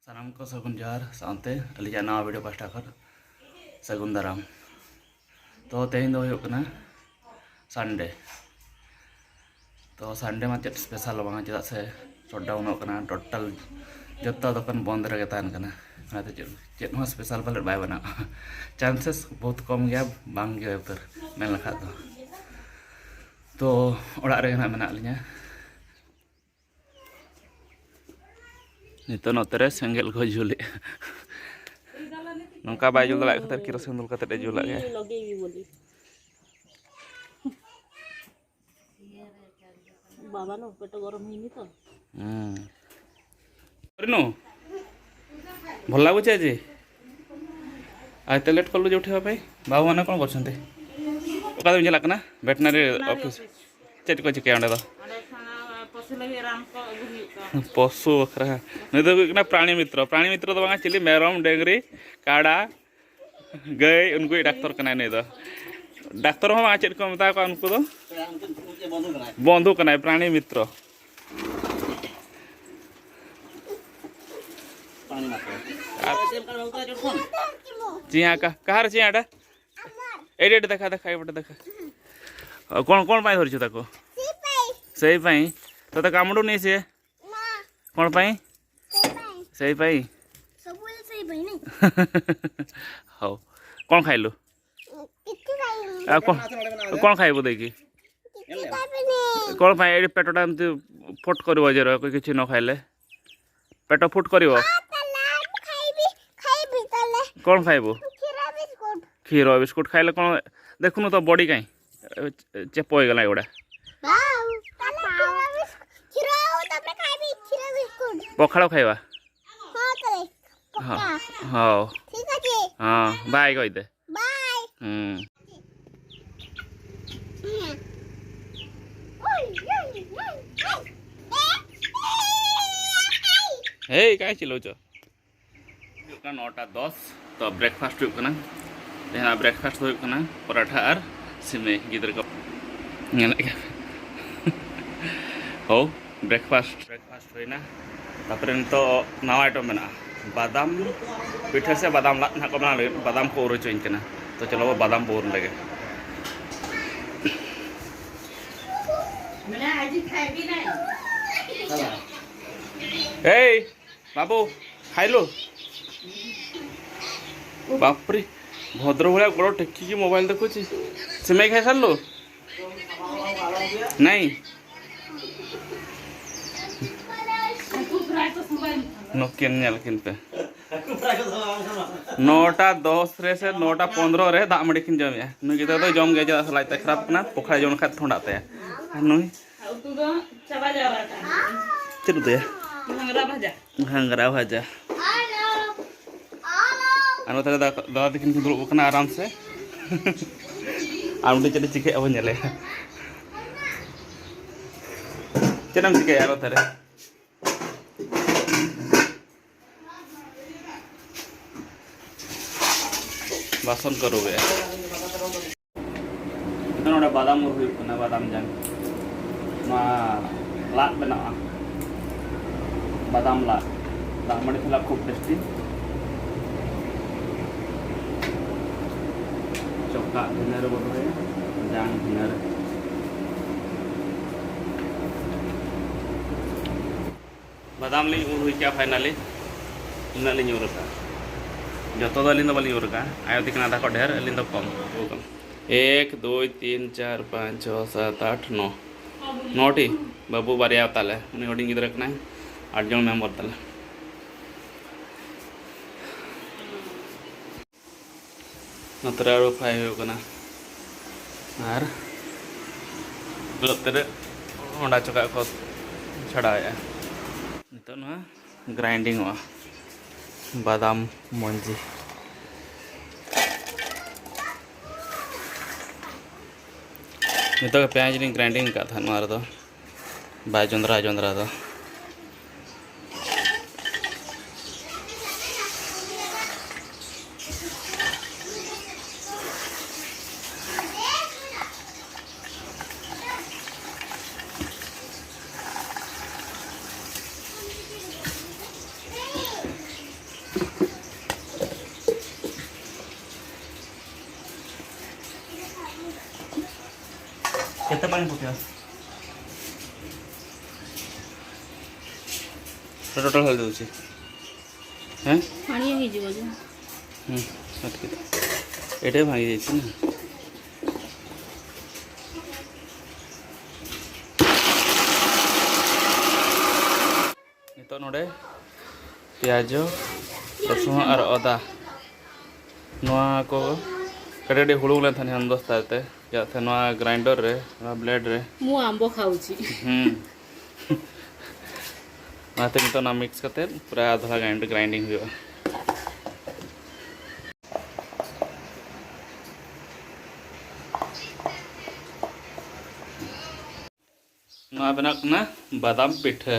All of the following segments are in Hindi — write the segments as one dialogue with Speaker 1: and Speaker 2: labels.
Speaker 1: सानाम को सगुन जोहार साउंते अलिजा नवा वीडियो पास्टा कर सगुन दाराम। तो तेहन दो हुयुग कना संडे। तो संडे मा चेत स्पेशल बांगा चेदा से शटडाउन कना टोटल जत्ता दुकान बंद रगे ताहन कना ओनाते चेत हो स्पेशल पाले बाय बना चांसेस बहुत कम गया बांग गया उतर मेन लखा तो ओड़ा रे ना मेना लिया नितो नोतरे सेंगेल को जुले नौका बाय जुल दाड़ा खातिर केरोसिन दुल काते जुला गे
Speaker 2: बाबा नो पेट गरम हिनी तो
Speaker 1: नो भल लागुचे आज आज लेट कलु जो उठा बाबू मैंने कौन कर चलना वेटनरी ऑफिस चेक को चिके अंडे पशु बखरा नहीं तो प्राणी मित्र तो चिली मेरम डेंगरी काड़ा गई उनको डाक्तर कना नहीं डाक्तर हम चेक को मता उनको तो बंधु कना प्राणी मित्र चिया का कहार चियाटा एडे देखा देखा एपटे देखा कौन कौन पाई धरछु ताको सही पाई तो कामुडू नहीं सी कौन पाई सही पाई हाँ कौन खाइलु कौन खाइबु देखी कौन पाई पेटटा फुट कर किसी न खाइले पेट फुट कर कौन खाइबु क्षीर बिस्कुट खाइले कौन देखुनु तो बॉडी कहीं चेप हो गला एगुड़ा पखाड़ खाइबा हाँ हाँ हाँ बाय कही दे हे कहीं चिल्लाउछ 9:10 तो ब्रेकफास्ट यहाँ ब्रेकफास्ट पराठा और सिमे गिदर को हो ब्रेकफास्ट होना तापर तो नवा आइटम में बादाम पिठा से बादाम लाद ना को बना लगे बादाम को उरो चोइन कना तो चलो वो बादाम बोर लगे ए बाबू खाइलो बापरे भद्र भाया गोड़ टेकिकी मोबाइल देखुची सिमे खाई सारू नहीं नोकिन 9:10 रे से 9:15 रे दाग मड़ी किन जमे नुई गिदर तो जम गया चेदा लाइते खराब कना पोखरा जम खा ठंडा ते नुई चल दे घंगरा भाजा आनो तले दादा दिखिन दुरुब कना आराम से आम चले चिके अब नेले चलम चिके आरो तरे बासन करोगे नोडा बादाम हुई बादाम जान लाद बना बादाम लाद दाग मड़ी खिला खूब टेस्टी चौका भिनर बोलो जान भिनर बादाम ली उर हुई क्या फाइनली इन ली उरका जो तो अली बाली उरका आयो दिखना था ढेर अली कम 1 2 3 4 5 6 7 8 9 9टी बाबू बारिया ताले उनी हडिंग गिदर कना 8 जन मेंबर ताले नतरे आलू फ्राई होना और लतेरे होंडा चका को छड़ाया नितो ना ग्राइंडिंग हुआ बादाम मंजी नितो प्याज नहीं ग्राइंडिंग का था मार दो बाय जोंद्रा दो bang putih. Total hal dulu sih. Hah?
Speaker 2: पानी ही जीव जो
Speaker 1: मत कर। एटे भागी जाती ना। नितो नोडे प्याजो रसुन और अदा नोआ को कड़े हुड़ू लेन थाने हम दोस्त आते या थे नोआ ग्राइंडर रे नोआ ब्लेड रे
Speaker 2: मु आंबो खाउची
Speaker 1: नाते नितो ना मिक्स करते पूरा आधा ग्राइंडिंग हुआ नोआ बना ना बादाम पिठा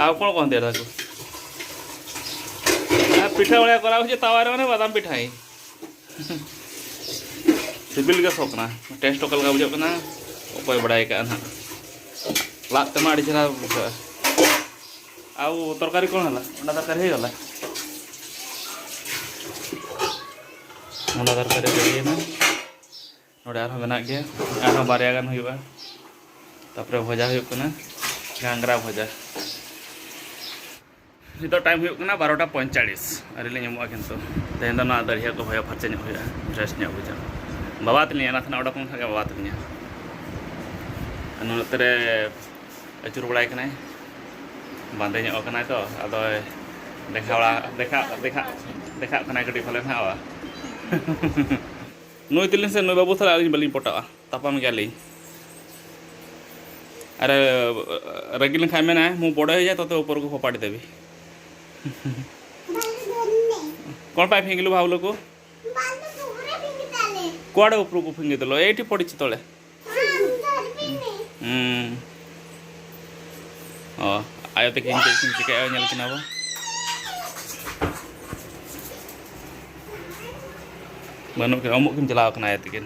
Speaker 1: आप कौन दे रहा को पिठा वाला करा हो तवारे माने बादाम पिठा ही सिबिल का सोकना टेस्ट ओकल का बुझो कना ओपय बड़ाई का ना लात ते माडी चला बुझा आउ तरकारी कोन हला ओना तरकारी हे गला ओना तरकारी हे ना नोडे आरो बना के आरो बारिया गान हुइबा तापरे भजा हुइब कना घांगरा भजा नितो टाइम हुइब कना 12:45 अरे ले ñamua किंतु तेन ना दरिया को भया फरचे ने हुइया फ्रेश ने बुझा बाबा तलिया ना थना ओडा कोन खा बाबा तलिया अनु तरे अचुर बड़ाई कना बांधे ने ओकना तो अदो देखा कना कटी फले हावा नुई तिलिन से नुई बाबू थला अलिन बलिन पटा तापाम गेली अरे रगिल खाए में ना मुँह बड़ा हो जाए तो ऊपर को फोपाड़ी देवी कौन पाए फिंगिलु भावलो को कुआड़े ऊपर को फिंगी देलो एठी पड़ी तले आयो ते किन चिके आयो नेल किना बो बनु के अमुक किन चलाव कना आयो ते किन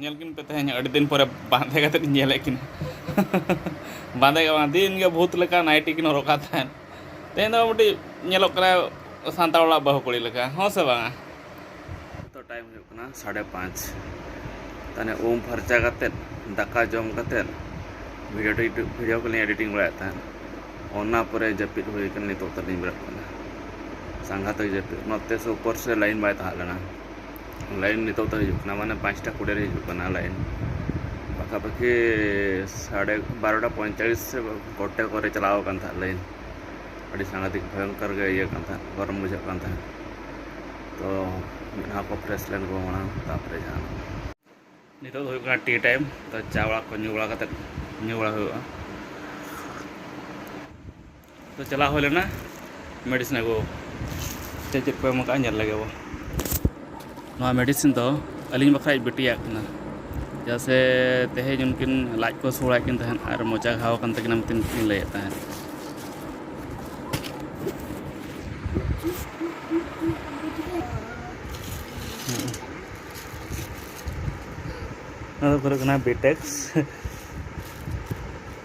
Speaker 1: नेल किन पे तहन अड़ी दिन पर बांधे कते नेल किन बांधे के दिन के भूत लेका नाइटी किन रोका थान तेन दो मोटी नेलो कना सांता वाला बहु कोड़ी लेका हो से बांगा तो टाइम हो कना 5:30 तने ओम फरचा कते दाका जम कते वीडियो को एडिटिंग बड़ा था ओना परे जपित हुई कन नितो तलिन बरा कना संघात जपित नते से ऊपर से लाइन बाय था लेना लाइन नितो तो हिजुकना माने 5टा कुड़े रे हिजुकना लाइन पाखा पाखी 12:45 से गोटे करे चलाव कान था लाइन अड़ी सांगतिक भयंकर गे ये कान था गरम बुझा कान था तो ना को फ्रेश लेन को मना तापरे जान नितो हो का टी टाइम तो चावला को न्यूला कते न्यूला हुआ तो चला हो लेना मेडिसिन को चेक पे मका नेल लगे वो नवा मेडिसिन तो अलिन बखरा बेटिया कना जैसे तेहेज उनकिन लाज को सोड़ा किन तहन और मोचा घाव कन तकिन मतिन किन ले तहन ना तो कना बीटेक्स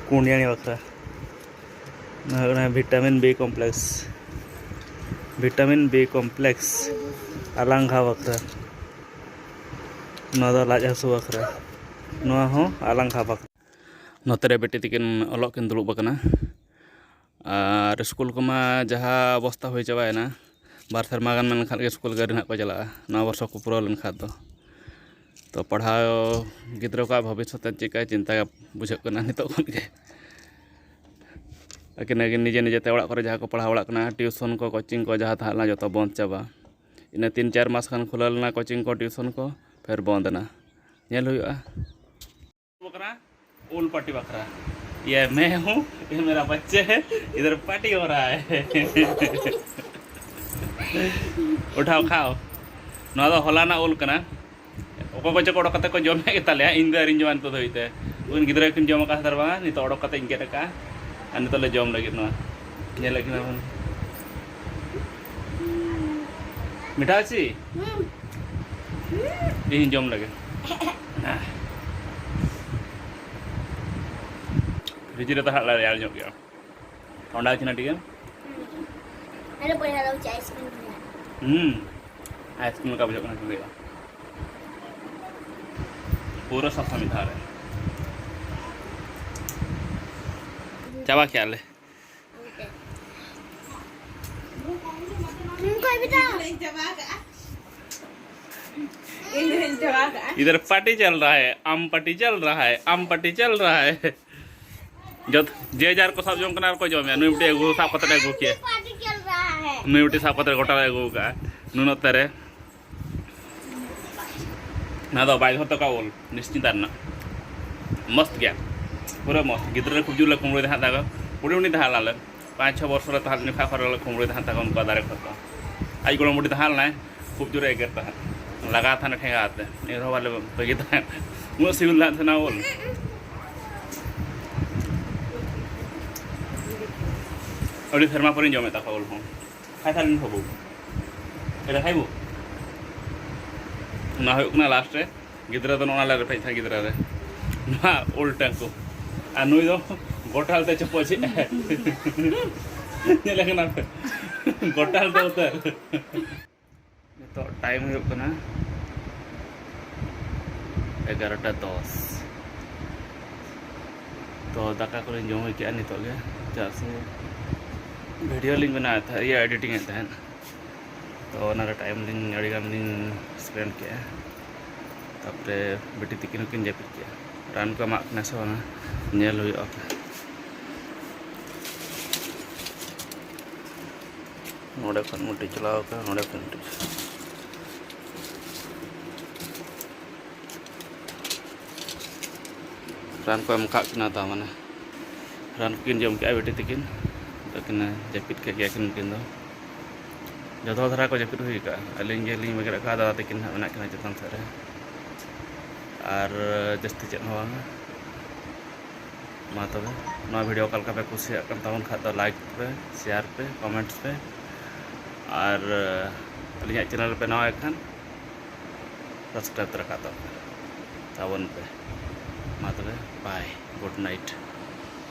Speaker 1: कुंडियानी बखरा ना विटामिन बी कॉम्प्लेक्स आलांग घाव बखरा ना लाज हसू बखरा नोआ हो आलांग घाव बखरा नोतरे बेटी तकिन अलग किन दुलुब बकना और स्कूल को मा जहाँ अवस्था हो चाबायना बार सेरमा गान मेन खान स्कूल गाड़ी ना को चला नवा वर्ष को पूरा लेन खाद तो पढ़ाओ गिद्रो का भविष्य चिका चिंता बुझे नितो खन के अकिन निजे निजेते ओड़ा करे जहाँ को पढ़ा कना ट्यूशन को कोचिंग को जहाँ था जो बंद चाबा इन 3-4 मास खान खुलना कोचिंग को ट्यूशन को फिर बंद ना नेल हुआ बकरा उल पार्टी बकरा ये मैं हूँ ये मेरा बच्चे है इधर पार्टी हो रहा है उठाओ खाओ ना तो हलाना उल कना ओको बच्चे को ओडक को जमे के ताले इन दरिन जवान तो होइते उन गिद्रा किन जम का दर बा नि तो ओडक कते इंके का अन तो ले जम लगे ना ये लगे ना मिठा छी इन जम लगे फ्रिज रे तो हला यार जो गया ठंडा छिना ठीक है
Speaker 3: अरे बढ़िया लग आइसक्रीम
Speaker 1: आइसक्रीम का बुझे पूरा सफा मिठा है चाबा क्या ले इधर पार्टी चल रहा है आम पार्टी चल रहा है आम पार्टी चल रहा है जो जे जार को सब जम कना को जम नुई उठे एगो साब कतरे एगो किए
Speaker 3: पार्टी चल रहा है
Speaker 1: नुई उठे साब कतरे गोटा एगो का नुनो तरे ना दो बाइक होतो का बोल निश्चित ना मस्त गया पूरा मस्त गिद्रे खूब जुले कुमड़े धा दागा उड़ी उड़ी धा लाले 5-6 वर्ष रे ताल निफा कर कुमड़े धा ता उनका दारे खतो आई गोड़ मुड़ी धा ना खूब जोरे एगरता लगा था ना ठेगा आते एरो वाले बगी था वो सिविल ला था ना बोल अड़ी थर्मा पर जमे ता बोल हूं खाइ था लिन होबो एरा खाइबो ना हो ना लास्ट रे गिद्रा तो ना ले था गिद्रा रे ना उल्टा को आ नुई दो गोटाल ते चपो छी ने लगना गोटाल तो उतर तो टाइम हो कना 11:10 तो दाका को जम के नितो गे जैसे वीडियो लिंक बनाया था ये एडिटिंग था तो ना टाइम लिंक अड़ी गान लिंक स्पेंड किया तापरे बेटी तिकिन किन जापित किया रान को माकना से ना नेल हुई नोडे खन मुटी चलाओ का नोडे खन मुटी रान को एमका था माने रान किन जम के बेटी तिकिन तकिन जापित के गया किन जो धरा को जापित हुई का अलिंग जेलिंग वगैरह का दादा तकिन ना चतन से और जस्ती चेक मा तबे ना वीडियो कल का पे कुसिया कन तबन खा तो लाइक पे शेयर पे कमेंट्स पे और अलिंग चैनल पे नवा खान सब्सक्राइब रखा तबन पे मा तबे बाय गुड नाइट।